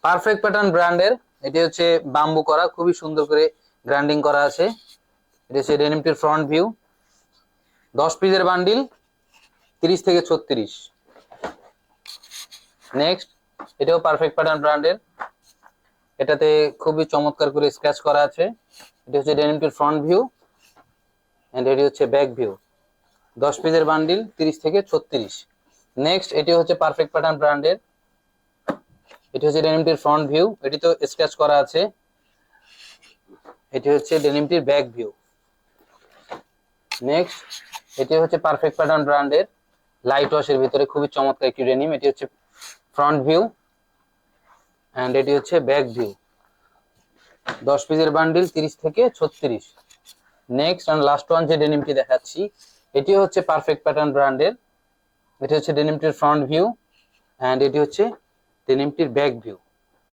Perfect pattern ব্র্যান্ডের, এটি হচ্ছে বাম্বু করা, খুবই সুন্দর করে গ্রাইন্ডিং করা আছে। এটা হচ্ছে ডেনিমটির ফ্রন্ট ভিউ, 10 পিসের বান্ডিল, 30 থেকে 36। নেক্সট, এটাও পারফেক্ট প্যাটার্ন ব্র্যান্ডের, এটাতে খুবই চমৎকার করে স্ক্র্যাচ করা আছে। এটা হচ্ছে ডেনিমটির ফ্রন্ট ভিউ এন্ড এটি হচ্ছে ব্যাক ভিউ, 10 পিসের বান্ডিল, 30 থেকে 36। নেক্সট, এটি হচ্ছে পারফেক্ট প্যাটার্ন ব্র্যান্ডের, এটি হচ্ছে ডেনিমটির ফ্রন্ট ভিউ, এটি তো স্ক্র্যাচ করা আছে। এটি হচ্ছে ডেনিমটির ব্যাক ভিউ। নেক্সট, এটি হচ্ছে পারফেক্ট প্যাটার্ন ব্র্যান্ডের, লাইট ওয়াশের ভিতরে খুবই চমৎকার একটি ডেনিম। এটি হচ্ছে ফ্রন্ট ভিউ এন্ড এটি হচ্ছে ব্যাক ভিউ, 10 পিসের বান্ডিল, 30 থেকে 36। নেক্সট এন্ড লাস্ট ওয়ান যে ডেনিমটি দেখাচ্ছি, এটি হচ্ছে পারফেক্ট প্যাটার্ন ব্র্যান্ডের, এটি হচ্ছে ডেনিমটির ফ্রন্ট ভিউ এন্ড এটি হচ্ছে ডেনিমটির ব্যাক ভিউ।